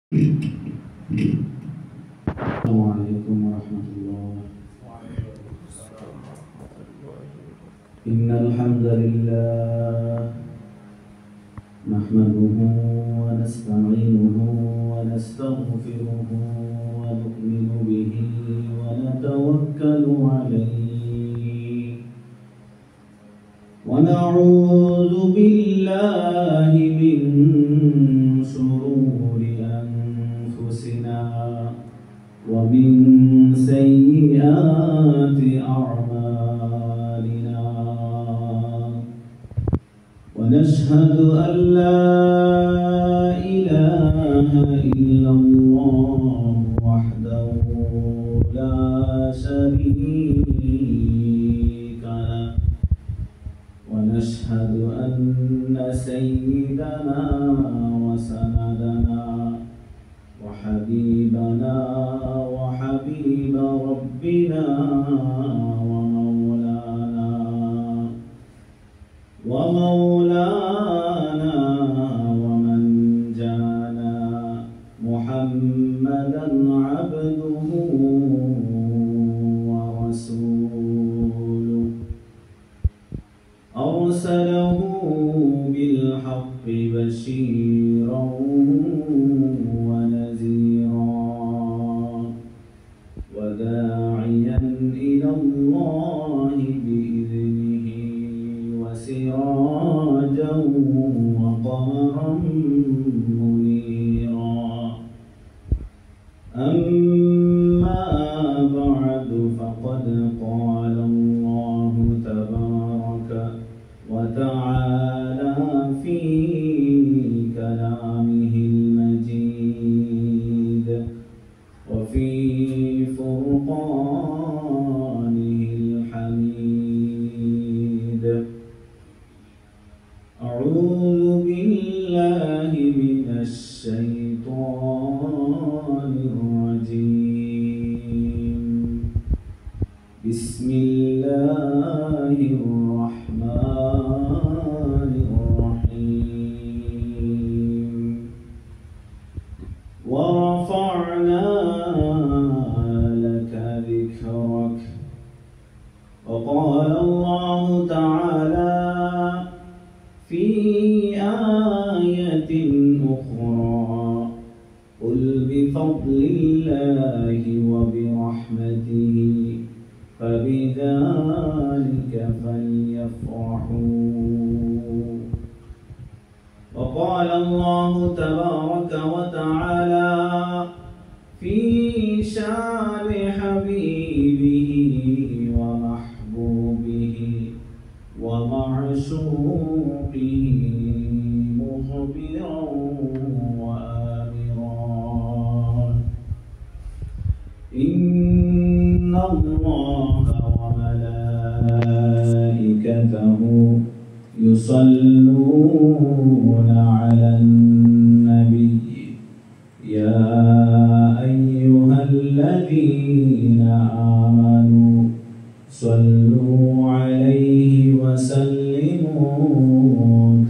السلام عليكم ورحمة الله. إن الحمد لله نحمده ونستعينه ونستغفره ونؤمن به ونتوكل عليه ونعوذ بالله من شرور أنفسنا ومن سيئات أعمالنا ونشهد أن لا إله إلا الله وحده لا شريك له ونشهد أن سيدنا وسندنا وحبيبنا وحبيب ربنا ومولانا ومن جانا محمدا عبده ورسوله أرسله بالحق بشيرا وداعيا إلى الله بإذنه وسراجا وقمرا منيرا أما بعد فقد قال الله تبارك وتعالى في كلامه المجيد وفي فرقانه الحميد أعوذ بالله من الشيطان الرجيم بسم الله الرحمن الرحيم ورفعنا ذكرك وقال الله تعالى في آية أخرى قل بفضل الله وبرحمته فبذلك فليفرحوا وقال الله تبارك وتعالى في شان حبيبه ومحبوبه ومعشوقه مخبرا وآمرا إن الله وملائكته يصلون على النبي يا أيها الذين آمنوا صلوا عليه وسلموا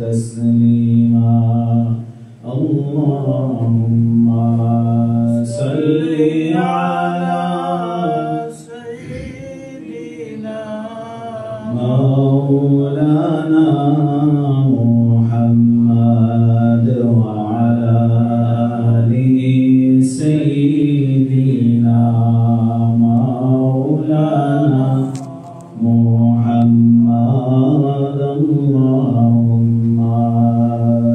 تسليما اللهم صل على سيدنا مولانا محمد وعلى آله سيدنا مولانا محمد اللهم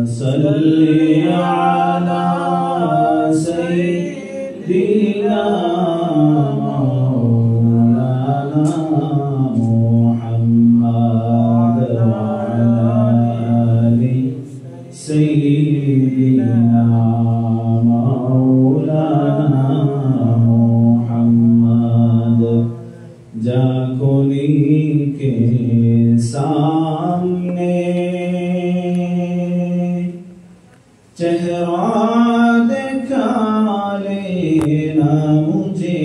صل على سيدنا مولانا محمد وعلى آله سيدنا مولانا محمد जाकोनी के सामने चेहरा दिखा लेना मुझे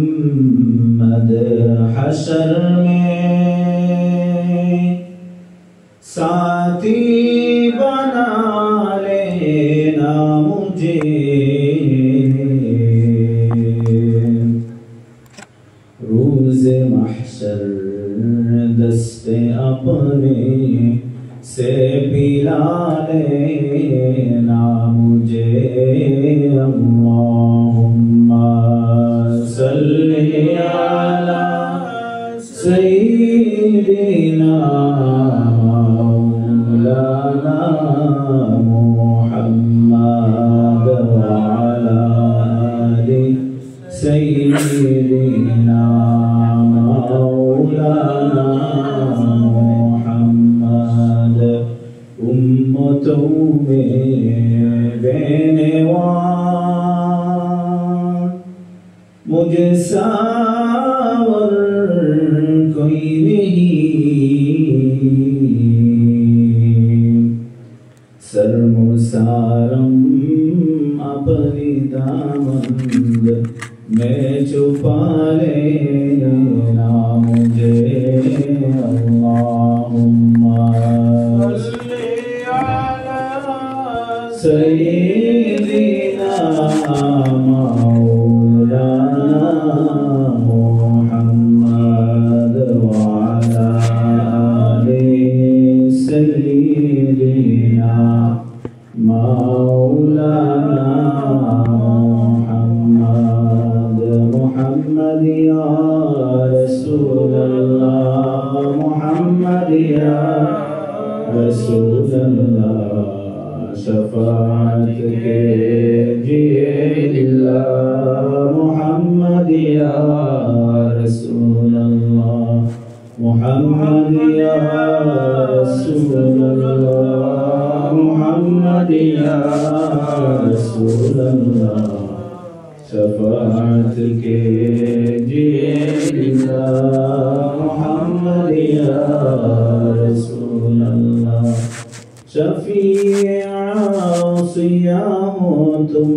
मोहम्मद हशर में साथी बना लेना मुझे, रोज़ महशर दस्ते अपने से पिला लेना मुझे। अल्लाहुम्मा सल्ली अला सय्यिदिना मौलाना मुहम्मद व अला आलि सय्यिदिना मौलाना मुहम्मद। उम्मतों में बेनवार मुझे सावर कोई नहीं, सरमुसारम अपनी दामंद में छुपा लेना मुझे। अल्लाहुम्मा सल्ली अला सय्यिदिना मौलाना मुहम्मद व अला आलि सय्यिदिना मौलाना मुहम्मद। मुहम्मद या रसूल अल्लाह, मुहम्मद या रसूल अल्लाह, शफाअत के जिए दिल्लाह। मुहम्मद या रसूल अल्लाह, मुहम्मद या रसूल अल्लाह, मुहम्मद या रसूल अल्लाह, शफाअत के जिए दिल्लाह। मुहम्मद या रसूल अल्लाह, शफीए आसिया हो तुम,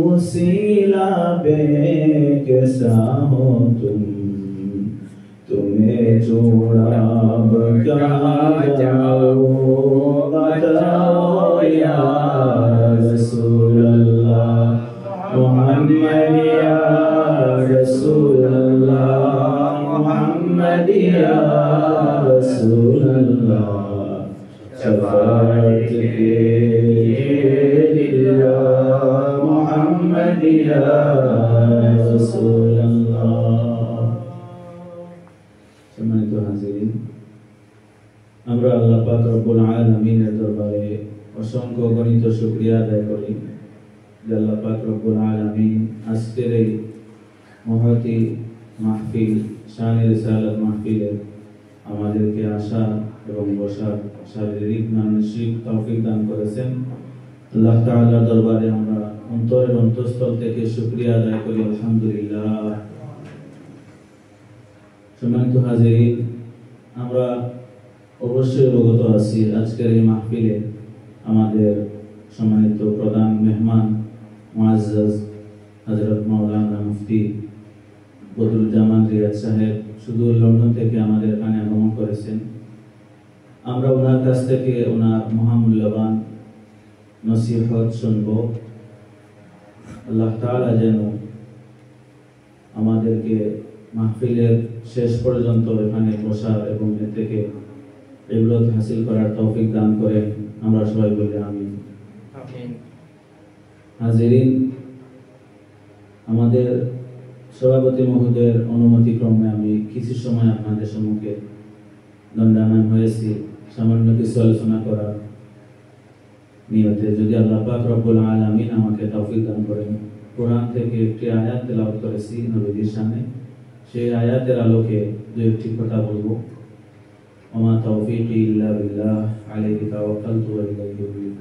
वसीला बेकसा हो तुम, तुम्हें छोड़ा कहाँ जाओ बताओ या रसूल अल्लाह। मुहम्मद या रसूल अल्लाह, मुहम्मद या रसूल अल्लाह, शफाअत के दिल्लाह। मुहम्मद या रसूल अल्लाह। सम्मानित हाज़िरीन, আমরা আল্লাহ পাক রব্বুল আলামিনের দরবারে অসংখ্য গণিত শুকরিয়া আদায় করি যে আল্লাহ পাক রব্বুল আলামিন আজকের এই মহতী মাহফিল শানে রিসালাত মাহফিলে আমাদেরকে আসা এবং বসার শারীরিক মানসিক তৌফিক দান করেছেন। আল্লাহ তাআলার দরবারে আমরা অন্তরের অন্তঃস্থল থেকে শুকরিয়া আদায় করি, আলহামদুলিল্লাহ। সম্মানিত হাজিরিন, আমরা অবশ্যই অবগত আছি আজকের এই মাহফিলে আমাদের সম্মানিত প্রধান মেহমান মুআজ্জাজ হযরত মাওলানা মুফতি বদরুজ্জামান রিয়াদ সাহেব সুদূর লন্ডন থেকে আমাদের এখানে আগমন করেছেন। আমরা ওনার কাছ থেকে ওনার মহামূল্যবান নসিহত শুনব। আল্লাহ তাআলা যেন আমাদেরকে মাহফিলের শেষ পর্যন্ত এখানে বসার এবং এ থেকে ইবরাত হাসিল করার তৌফিক দান করেন। আমরা সবাই বলি আমিন। হাজিরিন, আমাদের সভাপতি মহোদয়ের অনুমতি ক্রমে আমি কিছু সময় আপনাদের সম্মুখে দণ্ডায়মান হয়েছি সামান্য কিছু আলোচনা করার নিয়তে। যদি আল্লাহ পাক রব্বুল আলামিন আমাকে তৌফিক দান করেন, কোরআন থেকে একটি আয়াত তেলাওয়াত করেছি নবীর শানে, সেই আয়াতের আলোকে দু একটি কথা বলবো। ওমা তাওফীকি ইল্লা বিল্লাহ আলাইহি তাওয়াক্কালতু ওয়া ইলাইহি উনীব।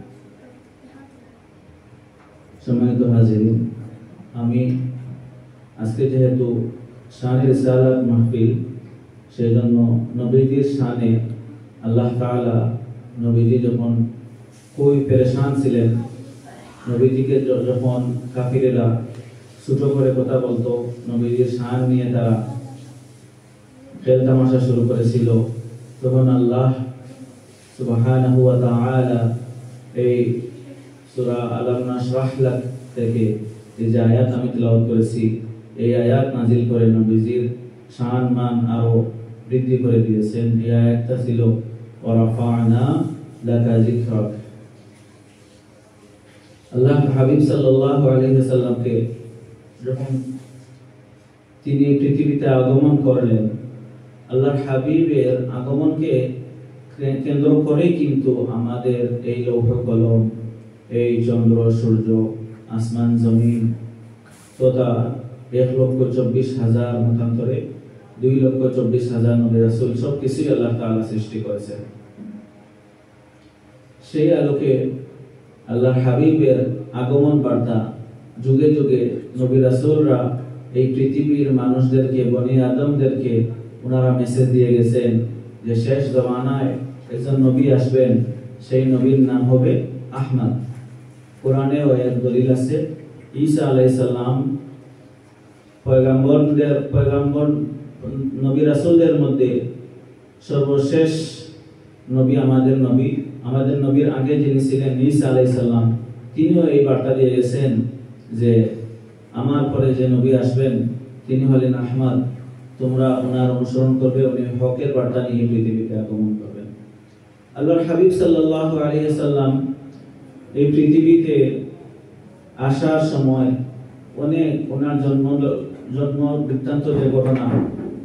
সম্মানিত হাজিরিন, আমি আজকে যেহেতু শানে রিসালাত মাহফিল, সেজন্য নবীজির শানে আল্লাহ তাআলা নবীজি যখন খুবই পেরেশান ছিলেন, নবীজিকে যখন কাফিরেরা ছোট করে কথা বলতো, নবীজির শান নিয়ে তারা খেল তামাশা শুরু করেছিল। তখন আল্লাহ সুবহানাহু ওয়া তাআলা এই সূরা আলাম নাশরাহ লাক থেকে এই যে আয়াত আমি তেলাওয়াত করেছি, এই আয়াত নাজিল করে নবীজির শান মান আরো বৃদ্ধি করে দিয়েছেন। এই আয়াতটা ছিল ওয়া রাফা'না লাকা যিকরাক। আল্লাহ হাবিব সাল্লাল্লাহু আলাইহি ওয়াসাল্লামকে যখন তিনি পৃথিবীতে আগমন করলেন, আল্লাহর হাবিবের আগমনকে কেন্দ্র করে কিন্তু আমাদের এই লৌহ কলম, এই চন্দ্র সূর্য, আসমান জমিন তথা 1,24,000 মতান্তরে 2,24,000 নবী রাসূল সবকিছুই আল্লাহ তাআলা সৃষ্টি করেছেন। সেই আলোকে আল্লাহর হাবিবের আগমন বার্তা যুগে যুগে নবী রাসূলরা এই পৃথিবীর মানুষদেরকে, বনি আদমদেরকে ওনারা মেসেজ দিয়ে গেছেন যে শেষ জমানায় একজন নবী আসবেন, সেই নবীর নাম হবে আহমদ। কোরআনেও এর দলিল আছে। ঈসা আলাইহিস সালাম পয়গম্বর নবী রাসূলদের মধ্যে সর্বশেষ নবী, আমাদের নবীর আগে যিনি ছিলেন ঈসা আলাইহিস সালাম, তিনিও এই বার্তা দিয়ে গেছেন যে আমার পরে যে নবী আসবেন তিনি হলেন আহমদ, তোমরা ওনার অনুসরণ করবে, উনি হকের বার্তা নিয়ে পৃথিবীতে আগমন করবেন। আল্লাহর হাবিব সাল্লাল্লাহু আলাইহি ওয়াসাল্লাম এই পৃথিবীতে আসার সময় অনেক ওনার জন্ম বৃত্তান্ত যে ঘটনা,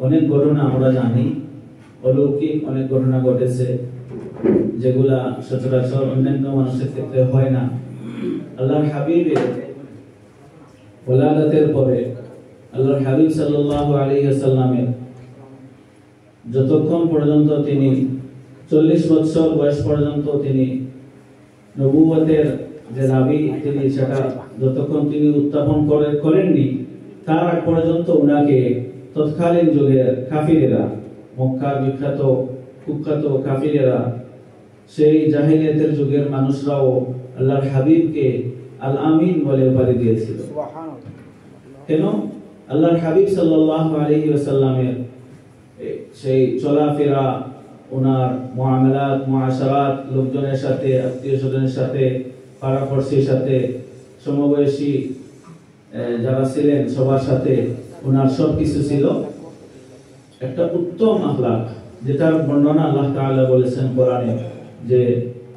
অনেক ঘটনা আমরা জানি, অলৌকিক অনেক ঘটনা ঘটেছে যেগুলা সচরাচর অন্যান্য মানুষের ক্ষেত্রে হয় না। আল্লাহর হাবিবের ওলাদতের পরে আল্লাহর হাবিব সাল্লাল্লাহু আলাইহি ওয়াসাল্লামের যতক্ষণ পর্যন্ত তিনি 40 বছর বয়স পর্যন্ত তিনি নবুয়তের যে দাবি তিনি সেটা যতক্ষণ তিনি উত্থাপন করেননি, তার আগ পর্যন্ত উনাকে তৎকালীন যুগের কাফিরেরা, মক্কার বিখ্যাত কুখ্যাত কাফিরেরা, সেই জাহিলিয়াতের যুগের মানুষরাও আল্লাহর হাবিবকে আল আমিন বলে উপাধি দিয়েছিল। কেন? আল্লাহর হাবিব সাল্লাল্লাহু আলাইহি ওয়াসাল্লামের সেই চলাফেরা, ওনার মুআমালাত মুআশারাত, লোকজনের সাথে, আত্মীয়-স্বজনের সাথে, পাড়াপড়শির সাথে, সমবয়সী যারা ছিলেন সবার সাথে ওনার সবকিছু ছিল একটা উত্তম আখলাক, যেটার বর্ণনা আল্লাহ তাআলা বলেছেন কোরআনে যে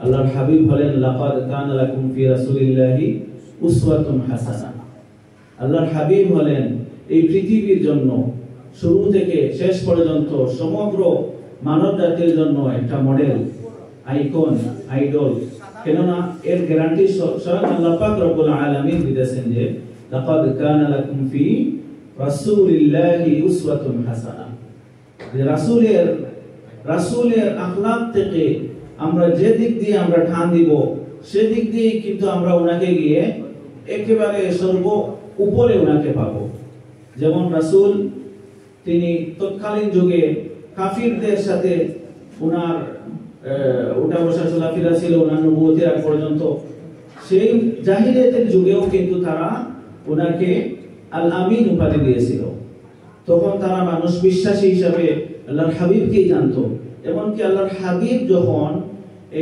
আল্লাহর হাবিব হলেন লাকাদ কানা লাকুম ফি রাসূলিল্লাহি উসওয়াতুন হাসানাহ। আল্লাহর হাবিব হলেন এই পৃথিবীর জন্য শুরু থেকে শেষ পর্যন্ত সমগ্র মানব জাতির জন্য একটা মডেল, আইকন, আইডল। কেননা এর গ্যারান্টি স্বয়ং আল্লাহ পাক রব্বুল আলামিন দিতেছেন যে লাকাদ কানা লাকুম ফি রাসূলিল্লাহি উসওয়াতুন হাসানাহ। যে রাসূলের আখলাক থেকে আমরা যে দিক দিয়ে আমরা ঠান দিব, সেদিক দিয়ে কিন্তু আমরা ওনাকে গিয়ে একেবারে সর্ব উপরে ওনাকে পাবো। যেমন রাসূল তিনি তৎকালীন যুগে কাফিরদের সাথে ওনার ওটা বসা চলাফেরা ছিল ওনার নবুয়তের আগ পর্যন্ত। সেই জাহিলিয়াতের যুগেও কিন্তু তারা ওনাকে আল আমিন উপাধি দিয়েছিল। তখন তারা মানুষ বিশ্বাসী হিসাবে আল্লাহর হাবিবকেই জানতো। এমনকি আল্লাহর হাবিব যখন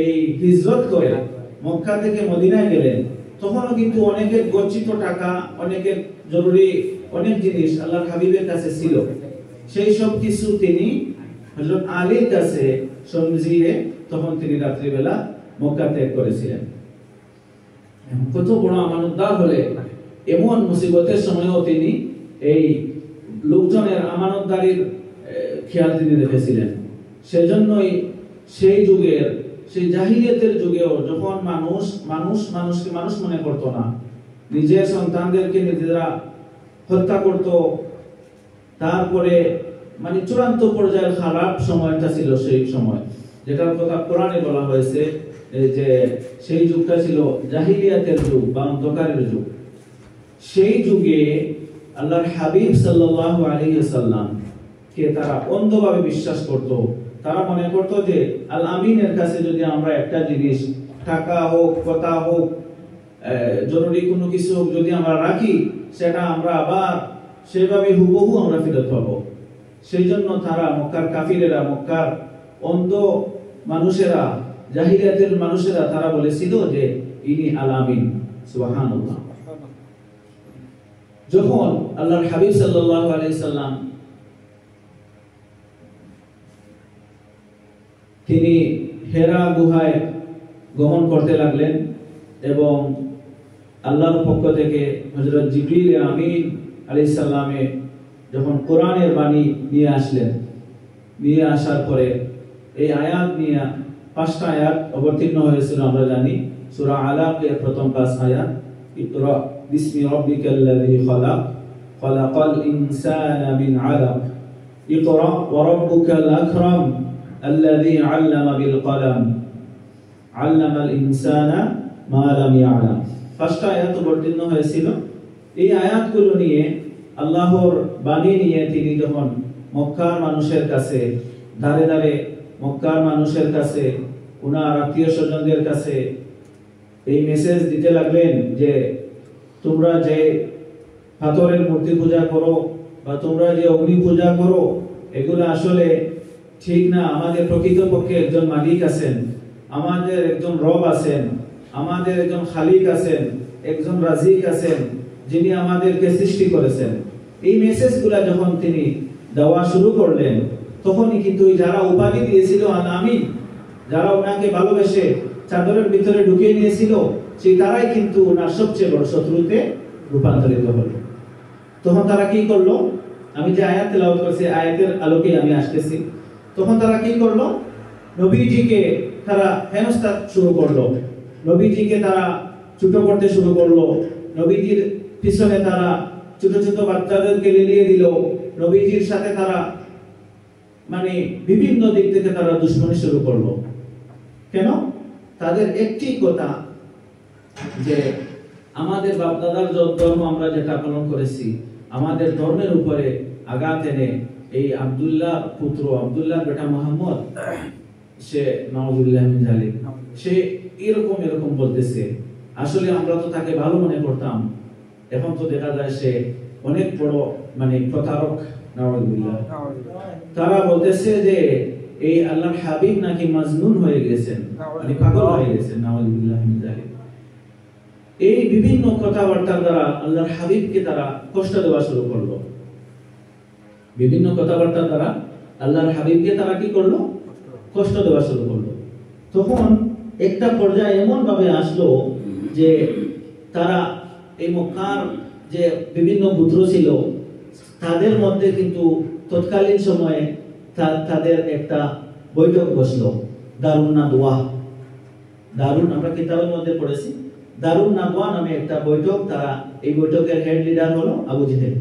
এই হিজরত করে মক্কা থেকে মদিনায় গেলেন, তখনও কিন্তু অনেকের গচ্ছিত টাকা, অনেকের জরুরি অনেক জিনিস আল্লাহর হাবিবের কাছে ছিল। সেই সব কিছু তিনি হযরত আলীর কাছে সমঝিয়ে তখন তিনি রাত্রিবেলা মক্কা ত্যাগ করেছিলেন। কত বড় আমানতদার হলে এমন মুসিবতের সময়ও তিনি এই লোকজনের আমানতদারির খেয়াল তিনি রেখেছিলেন। সেজন্যই সেই যুগের, সেই জাহিলিয়াতের যুগেও যখন মানুষকে মানুষ মনে করতো না, নিজের সন্তানদেরকে নিজেরা হত্যা করত, তারপরে মানে চূড়ান্ত পর্যায়ের খারাপ সময়টা ছিল সেই সময়, যেটার কথা কোরআনে বলা হয়েছে যে সেই যুগটা ছিল জাহিলিয়াতের যুগ বা অন্ধকারের যুগ। সেই যুগে আল্লাহর হাবিব সাল্লাল্লাহু আলাইহি ওয়াসাল্লাম কে তারা অন্ধভাবে বিশ্বাস করত। তারা মনে করত যে আল আমিনের কাছে যদি আমরা একটা জিনিস, টাকা হোক, কথা হোক, জরুরি কোনো কিছু যদি আমরা রাখি, সেটা আমরা আবার সেভাবে হুবহু আমরা ফেরত পাবো। সেই জন্য তারা মক্কার কাফিরেরা, মক্কার অন্ধ মানুষেরা, জাহিলিয়াতের মানুষেরা তারা বলেছিল যে ইনি আল-আমিন। সুবহানাল্লাহ। যখন আল্লাহর হাবিব সাল্লাল্লাহু আলাইহি সাল্লাম তিনি হেরা গুহায় গমন করতে লাগলেন এবং আল্লাহর পক্ষ থেকে হযরত জিবরিল আমিন আলাইহিস সালামে যখন কোরআনের বাণী নিয়ে আসলেন, নিয়ে আসার পরে এই আয়াত নিয়ে 5টা আয়াত অবতীর্ণ হয়েছিল আমরা জানি। সূরা আলাকের প্রথম 5 আয়াত, ইকরা বিসমি রাব্বিকাল্লাযী খালাক, খালাকাল ইনসানা মিন আলাক, ইকরা ওয়া রাব্বুকাল আকরাম আল্লাযী আল্লামা বিল কলম, আল্লামাল ইনসানা মা লাম ইয়ালাম। 5টা আয়াত অবতীর্ণ হয়েছিল। এই আয়াতগুলো নিয়ে, আল্লাহর বাণী নিয়ে তিনি যখন মক্কার মানুষের কাছে, ধারে ধারে মক্কার মানুষের কাছে, ওনার আত্মীয় স্বজনদের কাছে এই মেসেজ দিতে লাগলেন যে তোমরা যে পাথরের মূর্তি পূজা করো বা তোমরা যে অগ্নি পূজা করো, এগুলো আসলে ঠিক না। আমাদের প্রকৃতপক্ষে একজন মালিক আছেন, আমাদের একজন রব আছেন, আমাদের একজন খালিক আছেন, একজন রাজিক আছেন, যিনি আমাদেরকে সৃষ্টি করেছেন। এই মেসেজগুলো যখন তিনি দেওয়া শুরু করলেন, তখনই কিন্তু যারা উপাধি দিয়েছিল আল-আমিন, যারা ওনাকে ভালোবেসে চাদরের ভিতরে ঢুকিয়ে নিয়েছিল, সেই তারাই কিন্তু ওনার সবচেয়ে বড় শত্রুতে রূপান্তরিত হলো। তখন তারা কি করলো? আমি যে আয়াত তেলাওয়াত করছি, আয়াতের আলোকে আমি আসতেছি। তখন তারা কি করলো? নবীজিকে তারা হেনস্থা শুরু করলো, নবীজিকে তারা ছোট করতে শুরু করলো, নবীজির পিছনে তারা ছোট ছোট বাচ্চাদেরকে লিলিয়ে দিল, নবীজির সাথে তারা মানে বিভিন্ন দিক থেকে তারা দুশ্মনী শুরু করলো। কেন? তাদের একটি কথা যে আমাদের বাপদাদার ধর্ম আমরা যেটা পালন করেছি, আমাদের ধর্মের উপরে আঘাত এনে এই আব্দুল্লাহ পুত্র, আব্দুল্লাহর বেটা মুহাম্মদ, সে নাউযুবিল্লাহি মিন যালিক, সে এরকম বলতেছে। আসলে আমরা তো তাকে ভালো মনে করতাম, এখন তো দেখা যায় সে অনেক বড় মানে প্রতারক। নাউযুবিল্লাহ। তারা বলতেছে যে এই আল্লাহর হাবিব নাকি মাজনুন হয়ে গেছেন, মানে পাগল হয়ে গেছেন। নাউযুবিল্লাহি মিন যালিক। এই বিভিন্ন কথাবার্তার দ্বারা আল্লাহর হাবিবকে তারা কষ্ট দেওয়া শুরু করলো। বিভিন্ন কথাবার্তার দ্বারা আল্লাহর হাবিবকে তারা কি করলো? কষ্ট দেওয়া শুরু করলো। তখন একটা পর্যায়ে এমন ভাবে আসলো যে তারা এই মক্কার যে বিভিন্ন গোত্র ছিল, তাদের মধ্যে কিন্তু তৎকালীন সময়ে তাদের একটা বৈঠক বসলো, দারুন নাদওয়া। দারুন আমরা কিতাবের মধ্যে পড়েছি, দারুন নাদওয়া নামে একটা বৈঠক। তারা এই বৈঠকের হেড লিডার হলো আবু জেহেল।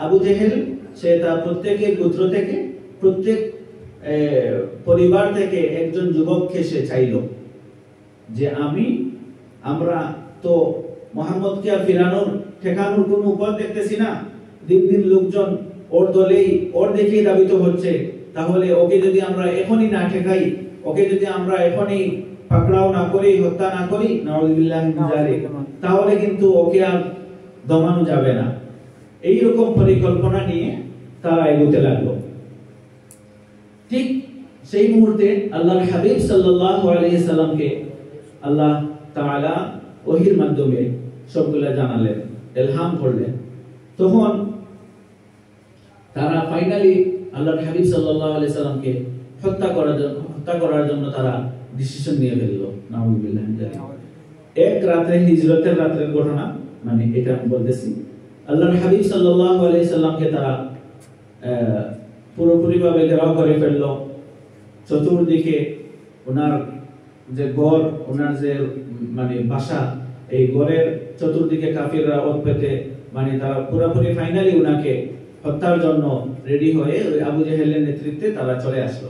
আবু জেহেল সে তার প্রত্যেকের গোত্র থেকে, প্রত্যেক পরিবার থেকে একজন যুবককে সে চাইল যে আমরা তো মুহাম্মদকে আর ফিরানোর ঠেকানোর কোনো উপায় দেখতেছি না, দিন দিন লোকজন ওর দলেই, ওর দেখেই দাবিত হচ্ছে। তাহলে ওকে যদি আমরা এখনই না ঠেকাই, ওকে যদি আমরা এখনই পাকড়াও না করি, হত্যা না করি, নাউযুবিল্লাহি মিন যালিক, তাহলে কিন্তু ওকে আর দমানো যাবে না। এইরকম পরিকল্পনা নিয়ে তারা এগোতে লাগলো। ঠিক সেই মুহূর্তে আল্লাহর হাবিব সাল্লাল্লাহু আলাইহি সাল্লামকে আল্লাহ তাআলা ওহীর মাধ্যমে সবগুলা জানালেন, ইলহাম করলেন। তখন তারা ফাইনালি আল্লাহর হাবিব সাল্লাল্লাহু আলাইহি সাল্লামকে হত্যা করার জন্য তারা ডিসিশন নিয়ে ফেললো। নাউযুবিল্লাহি মিন যালিক। এক রাতে, হিজরতের রাতের ঘটনা, মানে এটা আমি বলতেছি। আল্লাহর হাবিব সাল্লাল্লাহু আলাইহি সাল্লামকে তারা পুরোপুরিভাবে ঘেরাও করে ফেললো। চতুর্দিকে ওনার যে গড়, ওনার যে মানে বাসা, এই গড়ের চতুর্দিকে কাফিররা ওত পেতে মানে তারা পুরোপুরি ফাইনালি ওনাকে হত্যার জন্য রেডি হয়ে ওই আবু জেহেলের নেতৃত্বে তারা চলে আসলো।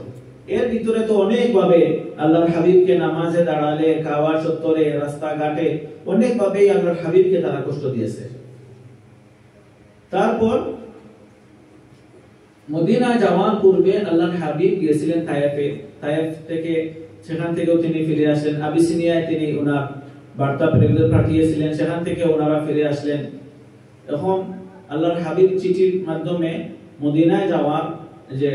এর ভিতরে তো অনেক ভাবে আল্লাহর হাবিবকে নামাজে দাঁড়ালে, কাবা চত্বরে, রাস্তাঘাটে অনেক ভাবেই আল্লাহর হাবিবকে তারা কষ্ট দিয়েছে। তারপর মদিনা যাওয়ার পূর্বে আল্লাহর হাবিব গিয়েছিলেন তায়েফে। তায়েফ থেকে সেখান থেকেও তিনি ফিরে আসলেন। আবিসিনিয়ায় তিনি ওনার বার্তা প্রেরক পাঠিয়েছিলেন, সেখান থেকে ওনারা ফিরে আসলেন। এখন আল্লাহর হাবিব চিঠির মাধ্যমে মদিনায় যাওয়ার যে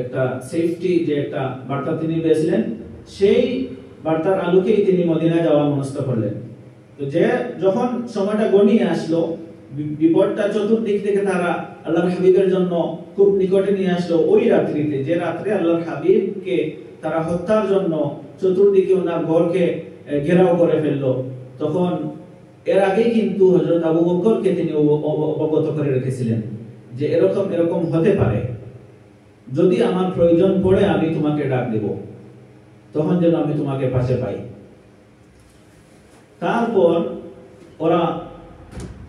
একটা সেফটি, যে একটা বার্তা তিনি পেয়েছিলেন, সেই বার্তার আলোকেই তিনি মদিনায় যাওয়ার মনস্থ করলেন। তো যে যখন সময়টা গণিয়ে আসলো, বিপদটা চতুর্দিক থেকে তারা আল্লাহর হাবিবের জন্য খুব নিকটে নিয়ে আসলো, ওই রাত্রিতে, যে রাত্রে আল্লাহর হাবিবকে তারা হত্যার জন্য চতুর্দিকে ওনার ঘরকে ঘেরাও করে ফেললো, তখন এর আগেই কিন্তু হযরত আবু বকরকে তিনি অবগত করে রেখেছিলেন যে এরকম এরকম হতে পারে, যদি আমার প্রয়োজন পড়ে আমি তোমাকে ডাক দেব, তখন যেন আমি তোমাকে পাশে পাই। তারপর ওরা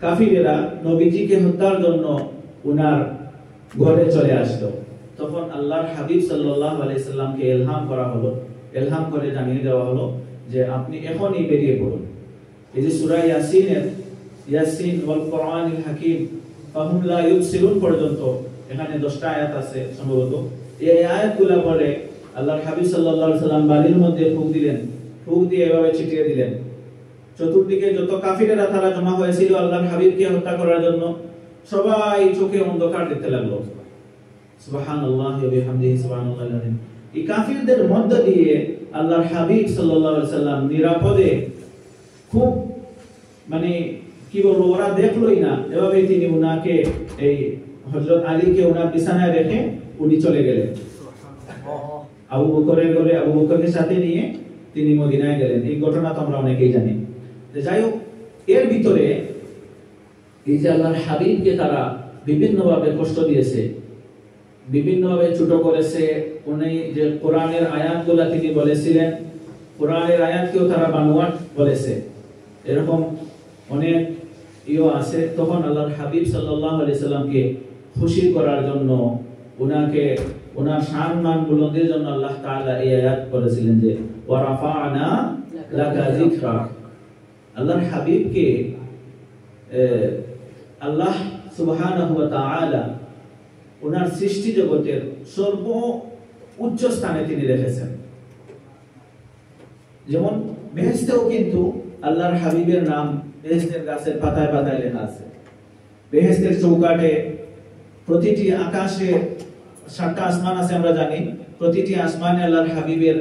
কাফিরেরা নবীজিকে হত্যার জন্য উনার ঘরে চলে আসলো। তখন আল্লাহর হাবিব সাল্লাল্লাহু আলাইহি সাল্লামকে ইলহাম করা হলো, ইলহাম করে জানিয়ে দেওয়া হলো যে আপনি এখনই বেরিয়ে পড়ুন। এই যে সূরা ইয়াসিনের ইয়াসিন ওয়াল কোরআনিল হাকিম ফাহুম লা ইউবসিরুন পর্যন্ত এখানে 10টা আয়াত আছে সম্ভবত। এই আয়াতগুলো পড়ে আল্লাহর হাবিব সাল্লাল্লাহু আলাইহি সাল্লাম বাড়ির মধ্যে ফুঁক দিলেন, ফুঁক দিয়ে এভাবে ছিটিয়ে দিলেন। চতুর্দিকে যত কাফিরেরা তারা জমা হয়েছিল আল্লাহর হাবিবকে হত্যা করার জন্য, সবাই চোখে অন্ধকার দেখতে লাগলো। সুবহানাল্লাহি ওয়া বিহামদিহি সুবহানাল্লাহিল আযীম। এই কাফিরদের মধ্য দিয়ে আল্লাহর হাবিব সাল্লাল্লাহু আলাইহি সাল্লাম নিরাপদে, খুব মানে কি বলবো, ওরা দেখলোই না, এভাবে তিনি উনাকে এই হযরত আলীকে ওনার বিছানায় রেখে উনি চলে গেলেন। আবু বকরের ঘরে আবু বকরকে সাথে নিয়ে তিনি মদিনায় গেলেন। এই ঘটনা তো আমরা অনেকেই জানি। যাই হোক, এর ভিতরে এই যে আল্লাহর হাবিবকে তারা বিভিন্নভাবে কষ্ট দিয়েছে, বিভিন্নভাবে ছোট করেছে, উনি যে কোরআনের আয়াতগুলো তিনি বলেছিলেন, কোরআনের আয়াতকেও তারা বানোয়াট বলেছে, এরকম অনেক আছে। তখন আল্লাহর হাবিব সাল্লাল্লাহু আলাইহি সাল্লামকে খুশি করার জন্য, উনাকে ওনার সম্মান বুলন্দির জন্য আল্লাহ তাআলা এই আয়াত করেছিলেন যে ওয়া রাফা'না লাকা যিকরাক। আল্লাহর হাবিবকে আল্লাহ সুবহানাহু ওয়া তাআলা ওনার সৃষ্টি জগতের সর্ব উচ্চ স্থানে তিনি রেখেছেন। যেমন বেহেশতেও কিন্তু আল্লাহর হাবিবের নাম বেহেশতের গাছের পাতায় পাতায় লেখা আছে। বেহেশতের চৌকাঠে প্রতিটি আকাশে 7টা আসমান আছে আমরা জানি, প্রতিটি আসমানে আল্লাহর হাবিবের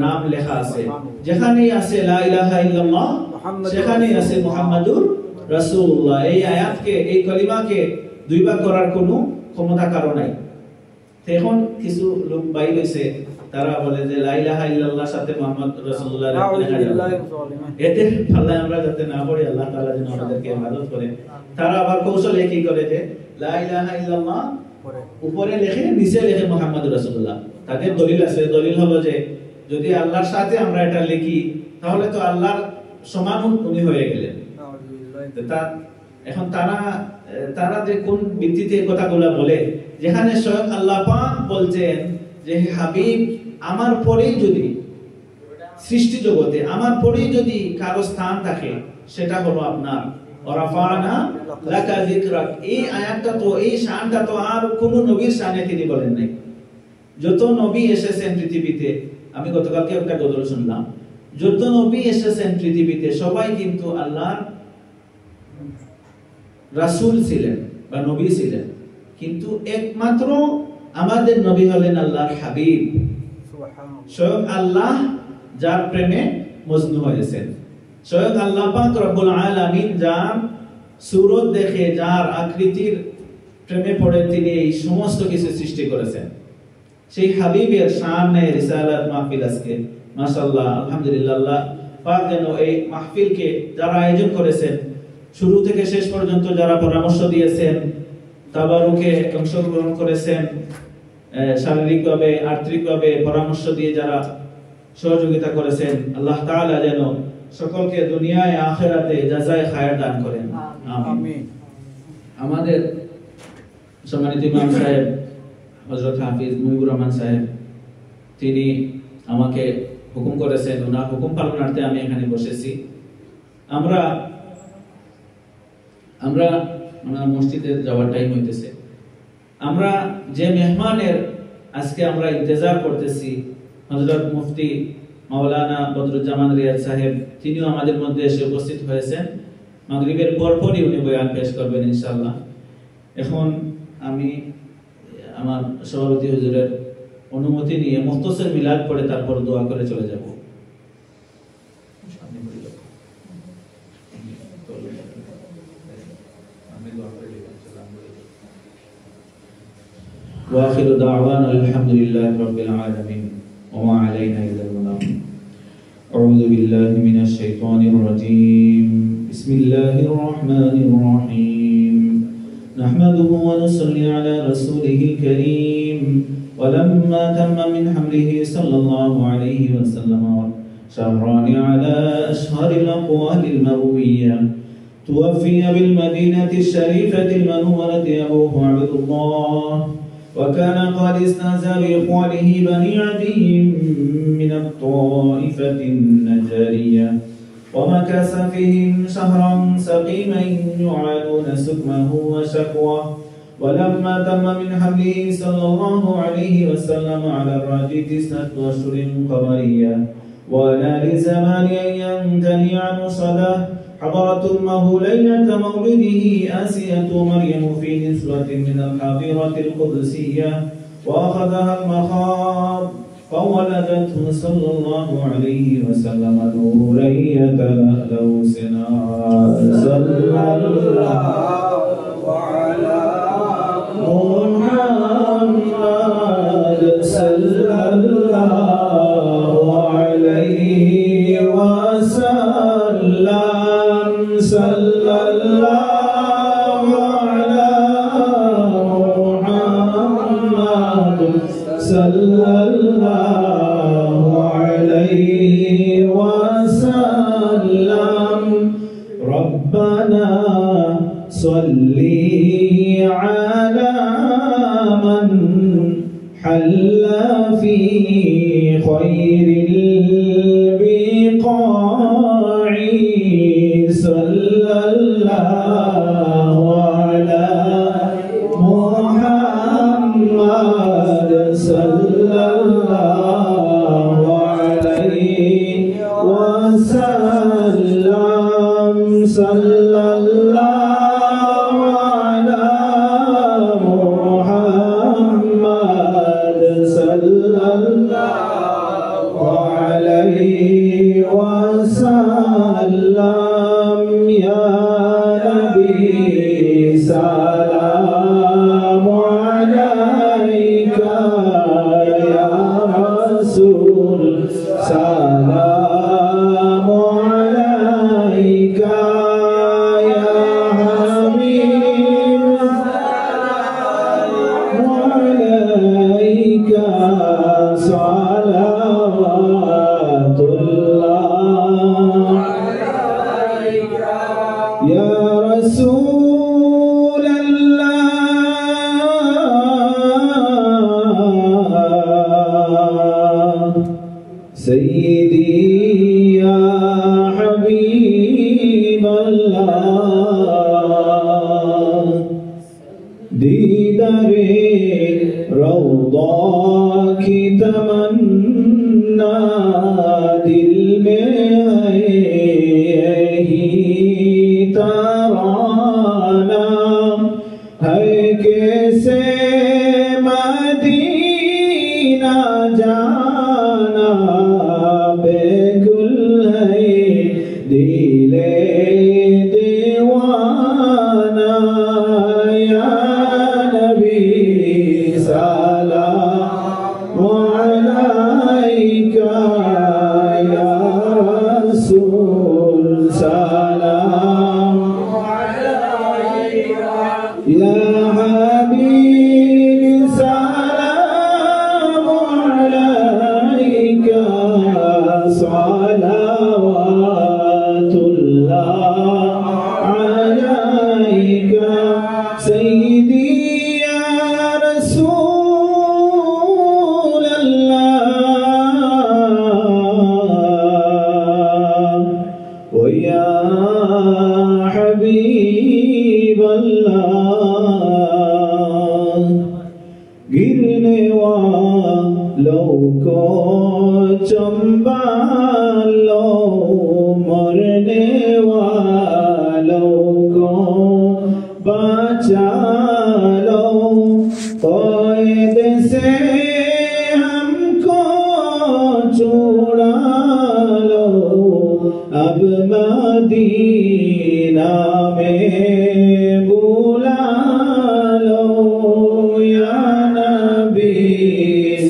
নাম লেখা আছে। যেখানেই আছে লা ইলাহা ইল্লাল্লাহ, সেখানেই আছে মুহাম্মাদুর রাসূলুল্লাহ। এই আয়াতকে, এই কলিমাকে দুই ভাগ করার কোনো ক্ষমতা কারো নাই। এখন কিছু লোক বাইরে হইছে, তারা বলে যে লা ইলাহা ইল্লাল্লাহর সাথে মুহাম্মদ রাসূলুল্লাহ লেখা যাবে, এতে পাল্লায় আমরা যাতে না পড়ি, আল্লাহ তাআলা যেন আমাদেরকে হেফাজত করে। তারা আবার কৌশলে কি করে যে লা ইলাহা ইল্লাল্লাহ উপরে লেখে, নিচে লেখে মুহাম্মদুর রাসূলুল্লাহ। তাদের দলিল আছে, দলিল হলো যে যদি আল্লাহর সাথে আমরা এটা লিখি তাহলে তো আল্লাহর সমান উনি হয়ে গেলেন। এখন তারা যে কোন ভিত্তিতে কথাগুলো বলে, যেখানে স্বয়ং আল্লাহ পাক বলছেন যে হাবিব আমার পরেই, যদি সৃষ্টি জগতে আমার পরেই যদি কারো স্থান থাকে সেটা হলো আপনার ওয়ারাফা'না লাকা যিকরাক। এই আয়াতটা তো, এই শানটা তো আর কোন নবীর শানে তিনি বলেন নাই। যত নবী এসেছেন পৃথিবীতে, আমি গতকালকে একটা গজল শুনলাম, যত নবী এসেছেন পৃথিবীতে সবাই কিন্তু আল্লাহর রাসূল ছিলেন বা নবী ছিলেন, কিন্তু একমাত্র আমাদের নবী হলেন আল্লাহর হাবিব। স্বয়ং আল্লাহ যার প্রেমে মজনু হয়েছেন, স্বয়ং আল্লাহ পাক রব্বুল আলামিন যার সূরত দেখে, যার আকৃতির প্রেমে পড়ে তিনি এই সমস্ত কিছু সৃষ্টি করেছেন। সেই হাবিবের সামনে রিসালাত মাহফিল আজকে মাশাআল্লাহ, আলহামদুলিল্লাহ। আল্লাহ পাক যেন এই মাহফিলকে যারা আয়োজন করেছেন, শুরু থেকে শেষ পর্যন্ত যারা পরামর্শ দিয়েছেন, তাবারুকে অংশগ্রহণ করেছেন, শারীরিকভাবে আর্থিকভাবে পরামর্শ দিয়ে যারা সহযোগিতা করেছেন, আল্লাহ তাআলা যেন সকলকে দুনিয়ায় আখিরাতে জাযায়ে খায়র দান করেন, আমিন। আমাদের সম্মানিত ইমাম সাহেব হযরত হাফিজ মুজিবুর রহমান সাহেব, তিনি আমাকে হুকুম করেছেন, ওনার হুকুম পালনার্থে আমি এখানে বসেছি। আমরা মসজিদে যাওয়ার টাইম হইতেছে। আমরা যে মেহমানের আজকে আমরা ইন্তজার করতেছি, হযরত মুফতি মাওলানা বদরুজ্জামান রিয়াদ সাহেব তিনিও আমাদের মধ্যে এসে উপস্থিত হয়েছেন। মাগরিবের পরপরই উনি বয়ান পেশ করবেন ইনশাআল্লাহ। এখন আমি আমার সভাপতি হুজুরের অনুমতি নিয়ে মুখতসর মিলাদ পড়ে তারপর দোয়া করে চলে যাব। وآخر دعوانا الحمد لله رب العالمين وما علينا إلا البلاغ. أعوذ بالله من الشيطان الرجيم. بسم الله الرحمن الرحيم. نحمده ونصلي على رسوله الكريم. ولما تم من حمله صلى الله عليه وسلم شهران على أشهر الأقوال المروية توفي بالمدينة الشريفة المنورة أبوه عبد الله، وكان قد استهزأ بإخوانه بني عدي من الطائفة النجارية، ومكث فيهم شهرا سقيما يعانون سقمه وشكواه. ولما تم من حمله صلى الله عليه وسلم على الراجي 9 أشهر قمرية، ولا لزمان أن ينتهي عنه صلاة، حضرت أمه ليلة مولده آسية مريم في نسوة من الحاضرة القدسية، وأخذها المخاض فولدته صلى الله عليه وسلم نورا يتلألأ سناء. صلى الله على محمد صلى الله عليه وسلم. صلى الله على محمد صلى الله عليه وسلم. ربنا صل على من حل في خير البقاع. صلى الله على محمد صلى الله عليه وسلم. صلى الله على محمد صلى الله عليه وسلم. يا نبي سلام عليك، يا رسول سلام عليك، يا حبيب سلام عليك. صلوات الله عليك يا رسول الله. سيدي يا حبيب الله، दीदार रौदा की तमन्ना दिल में है, यही तराना है कैसे मदीना जाना बेकुल है दिले दीवाना। या नबी सलाम अलैका, या रसूल सलाम अलैका, या हबीब सलाम अलैका। सलावतुल्लाह अलैका सय्यदी या रसूल अल्लाह व या हबीब अल्लाह। गिरने वालों को चंबालो मरने वालों को बचा लो कैद से हमको छुड़ा लो अब मदीना में बुला लो या नबी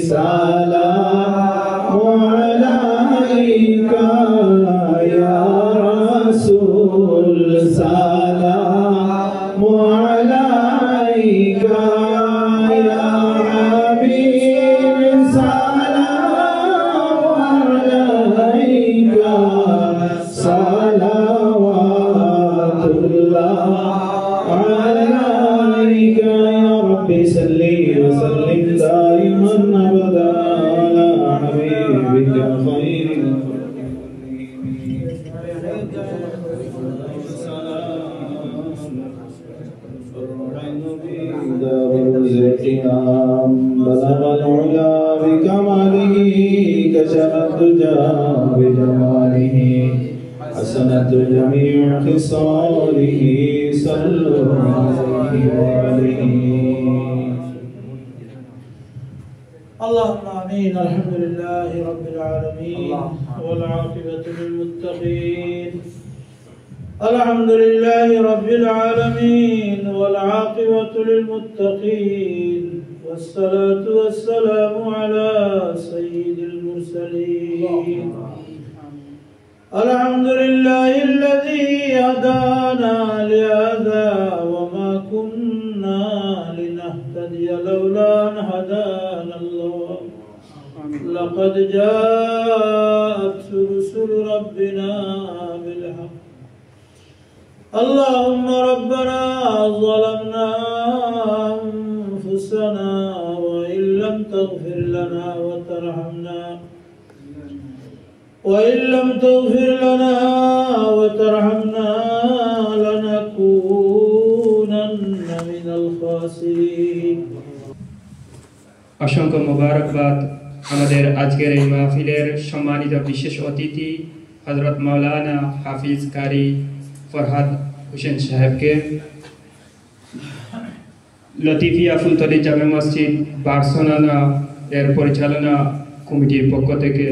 सलाम अलैका या रसूल सलाम अलैका या हबीब सलाम अलैका सलावतुल्लाह अलैका या रब्बी सल्ली व सल्लिम दाइमन अबदा अला हबीबिका खैरिल بلغ العلا بكماله كشف الدجى بجماله حسنت جميع خصاله صلوا عليه وآله اللهم آمين. الحمد لله رب العالمين والعاقبة للمتقين. الحمد لله رب العالمين والعاقبة للمتقين والصلاة والسلام على سيد المرسلين. الحمد لله الذي هدانا لهذا وما كنا لنهتدي لولا أن هدانا الله. لقد جاءت رسل ربنا بالحق. اللهم ربنا ظلمنا أنفسنا وإن لم تغفر لنا وترحمنا لنكونن من الخاسرين. অসংখ্য মোবারকবাদ আমাদের আজকের এই মাহফিলের সম্মানিত বিশেষ অতিথি হযরত মাওলানা হাফিজ কারি ফরহাদ হোসেন সাহেবকে, লতিফিয়া ফুলতলি জামে মসজিদ বার্সেলোনা এর পরিচালনা কমিটির পক্ষ থেকে